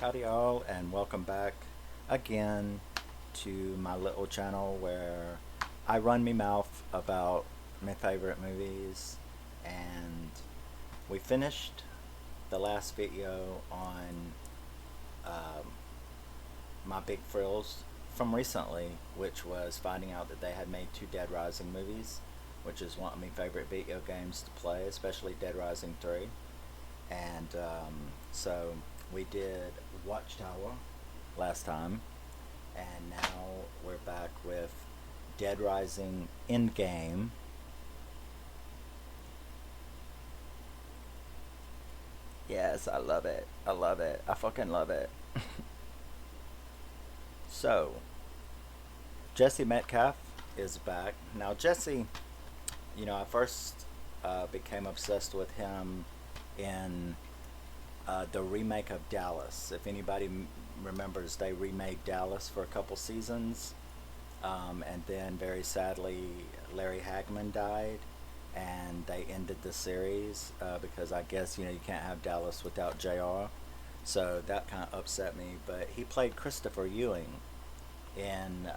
Howdy all, and welcome back again to my little channel where I run me mouth about my favorite movies. And we finished the last video on um, my big thrills from recently, which was finding out that they had made two Dead Rising movies, which is one of my favorite video games to play, especially Dead Rising 3. And so we did Watchtower last time, and now we're back with Dead Rising Endgame. Yes, I love it. I love it. I fucking love it. So, Jesse Metcalfe is back. Now, Jesse, I first became obsessed with him in the remake of Dallas. If anybody remembers, they remade Dallas for a couple seasons, and then very sadly, Larry Hagman died, and they ended the series because I guess you can't have Dallas without Jr. So that kind of upset me. But he played Christopher Ewing in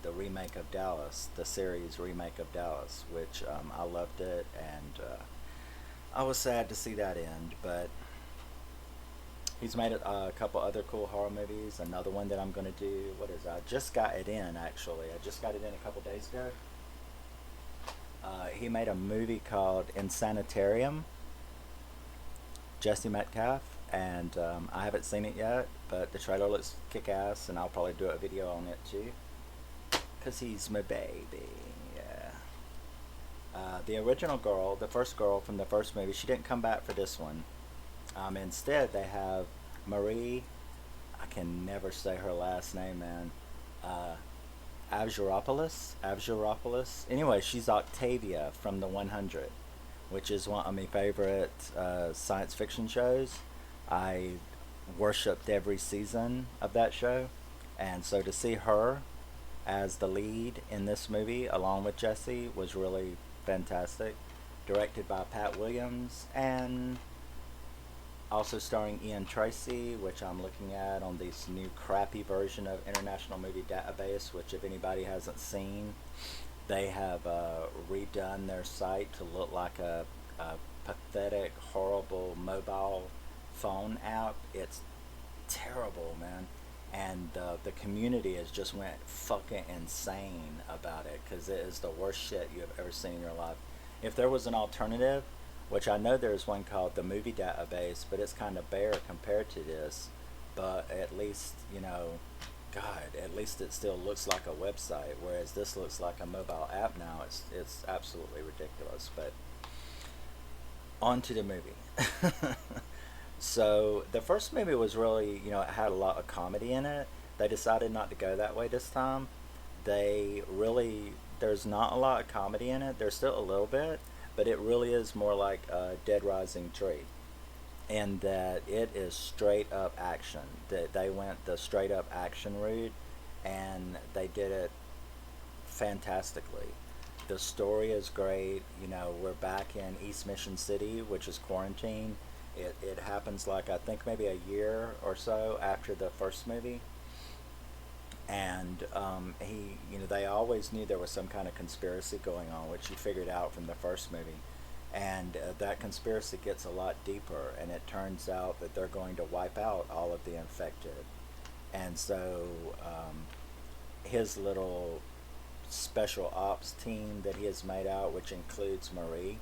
the remake of Dallas, the series remake of Dallas, which I loved it, and I was sad to see that end. But he's made a couple other cool horror movies. Another one that I'm going to do, what is it? I just got it in, actually. I just got it in a couple days ago. He made a movie called Insanitarium, Jesse Metcalfe, and I haven't seen it yet, but the trailer looks kick-ass, and I'll probably do a video on it too, because he's my baby, yeah. The original girl, the first girl from the first movie, she didn't come back for this one. Instead, they have Marie, I can never say her last name, man, uh, Avgeropoulos. Anyway, she's Octavia from the 100, which is one of my favorite science fiction shows. I worshipped every season of that show, and so to see her as the lead in this movie along with Jesse was really fantastic. Directed by Pat Williams, and also starring Ian Tracey, which I'm looking at on this new crappy version of International Movie Database, which if anybody hasn't seen, they have redone their site to look like a pathetic, horrible mobile phone app. It's terrible, man. And the community has just went fucking insane about it because it is the worst shit you have ever seen in your life. If there was an alternative, which I know there's one called the Movie Database, but it's kind of bare compared to this. But at least, God, at least it still looks like a website, whereas this looks like a mobile app now. It's absolutely ridiculous. But on to the movie. So the first movie was really, it had a lot of comedy in it. They decided not to go that way this time. There's not a lot of comedy in it. There's still a little bit, but it really is more like Dead Rising 3, in that it is straight up action. That they went the straight up action route, and they did it fantastically. The story is great. We're back in East Mission City, which is quarantine. It happens like I think maybe a year or so after the first movie, and they always knew there was some kind of conspiracy going on, which you figured out from the first movie, and that conspiracy gets a lot deeper, and it turns out that they're going to wipe out all of the infected, and so his little special ops team that he has made out, which includes Marie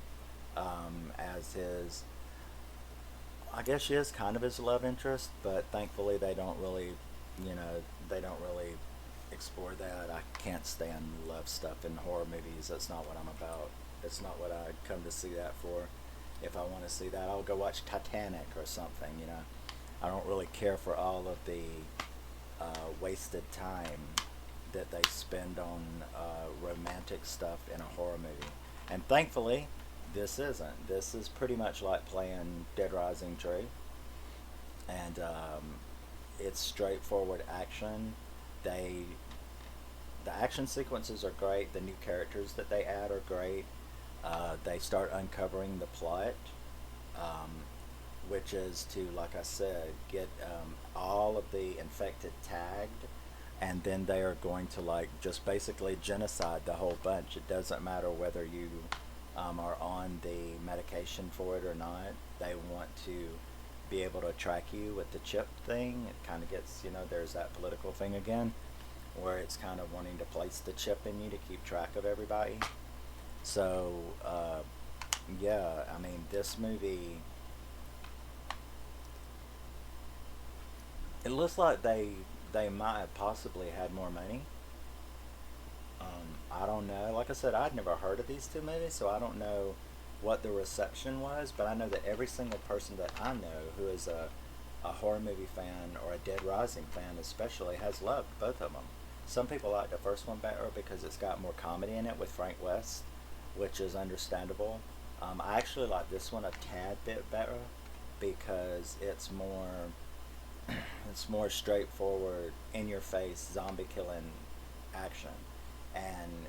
as his, I guess she is kind of his love interest, but thankfully they don't really explore that. I can't stand love stuff in horror movies. That's not what I'm about. That's not what I come to see that for. If I want to see that, I'll go watch Titanic or something. I don't really care for all of the wasted time that they spend on romantic stuff in a horror movie. And thankfully, this isn't. This is pretty much like playing Dead Rising 3. And it's straightforward action. They the action sequences are great. The new characters that they add are great. They start uncovering the plot, um, which is to, like I said, get all of the infected tagged, and then they are going to like just basically genocide the whole bunch. It doesn't matter whether you are on the medication for it or not. They want to be able to track you with the chip thing. It kind of gets, there's that political thing again, where it's kind of wanting to place the chip in you to keep track of everybody. So, yeah, I mean, this movie, it looks like they might have possibly had more money. I don't know. Like I said, I'd never heard of these two movies, so I don't know what the reception was. But I know that every single person that I know who is a horror movie fan or a Dead Rising fan, especially, has loved both of them. Some people like the first one better because it's got more comedy in it with Frank West, which is understandable. I actually like this one a tad bit better because it's more straightforward, in your face zombie killing action. And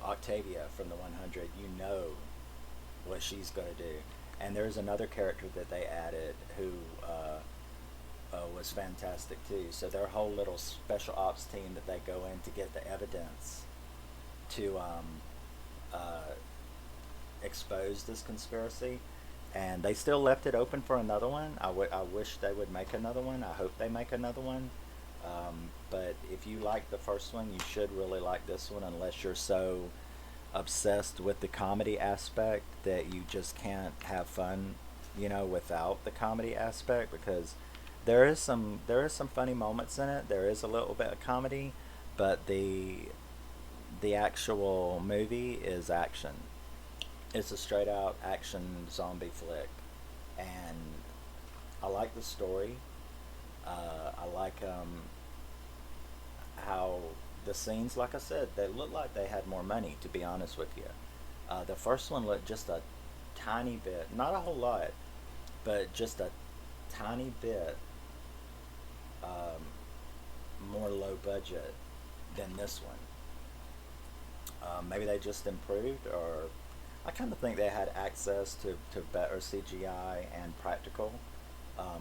Octavia from the 100, what she's going to do. And there's another character that they added who was fantastic too. So their whole little special ops team that they go in to get the evidence to uh, expose this conspiracy, and they still left it open for another one. I wish they would make another one. I hope they make another one. But if you like the first one, you should really like this one, unless you're so obsessed with the comedy aspect that you just can't have fun, without the comedy aspect, because there is some funny moments in it. There is a little bit of comedy, but the actual movie is action. It's a straight out action zombie flick, and I like the story. I like how the scenes, like I said, they look like they had more money. To be honest with you, the first one looked just a tiny bit, not a whole lot, but just a tiny bit um, more low budget than this one. Maybe they just improved, or I kind of think they had access to better CGI and practical,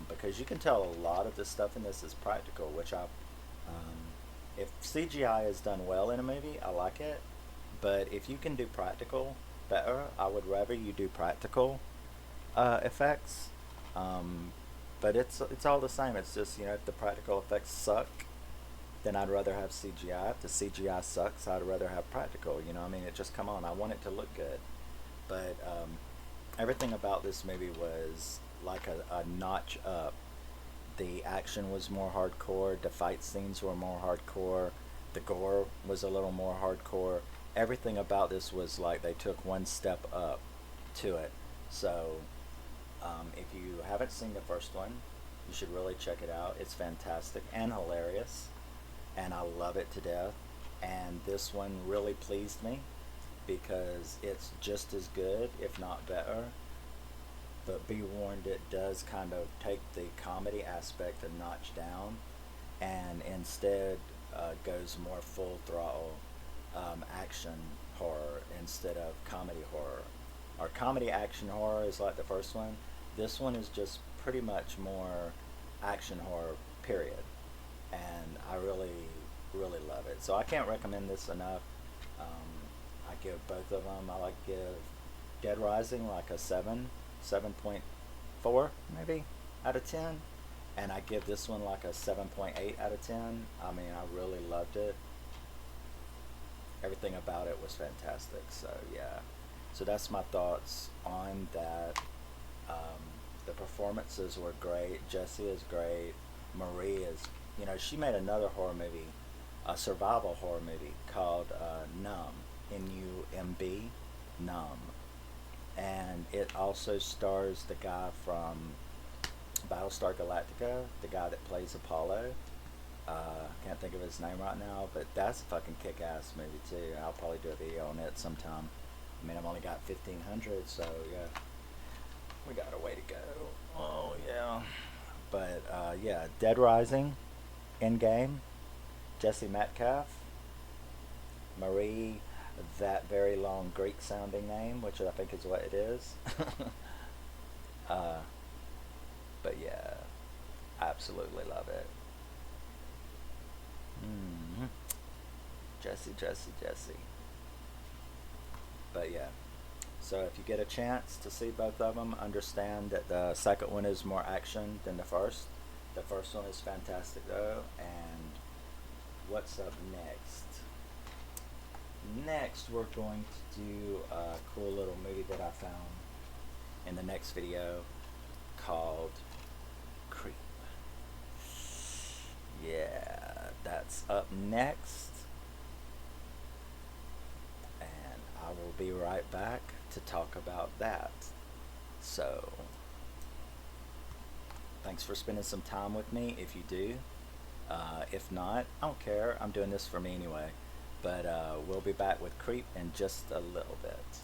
because you can tell a lot of the stuff in this is practical, which if CGI is done well in a movie, I like it. But if you can do practical better, I would rather you do practical effects. Um, but it's all the same. It's just, if the practical effects suck, then I'd rather have CGI. If the CGI sucks, I'd rather have practical. I mean, it just, come on. I want it to look good. But everything about this movie was like a notch up. The action was more hardcore. The fight scenes were more hardcore. The gore was a little more hardcore. Everything about this was like they took one step up to it. So, if you haven't seen the first one, you should really check it out. It's fantastic and hilarious, and I love it to death. And this one really pleased me because it's just as good, if not better. But be warned, it does kind of take the comedy aspect a notch down, and instead goes more full throttle action horror instead of comedy horror. Our comedy action horror is like the first one. This one is just pretty much more action horror, period. And I really, really love it. So I can't recommend this enough. I give both of them. I like give Dead Rising like a 7.4 maybe out of 10, and I give this one like a 7.8 out of 10. I mean, I really loved it. Everything about it was fantastic. So yeah, so that's my thoughts on that. Um, the performances were great. Jesse is great. Marie is, she made another horror movie, a survival horror movie called Numb, Numb, Numb, and it also stars the guy from Battlestar Galactica, the guy that plays Apollo. Can't think of his name right now, but that's a fucking kick-ass movie too. I'll probably do a video on it sometime. I mean, I've only got 1,500, so yeah, we got a way to go. Oh yeah, but yeah, Dead Rising, Endgame, Jesse Metcalfe, Marie, that very long Greek-sounding name, which I think is what it is. uh, But yeah, absolutely love it. Hmm. Jesse, Jesse, Jesse. But yeah, so if you get a chance to see both of them, understand that the second one is more action than the first. The first one is fantastic though. And what's up next? Next, we're going to do a cool little movie that I found in the next video called Creep. Yeah, that's up next. And I will be right back to talk about that. So, thanks for spending some time with me if you do. If not, I don't care. I'm doing this for me anyway. But we'll be back with Creep in just a little bit.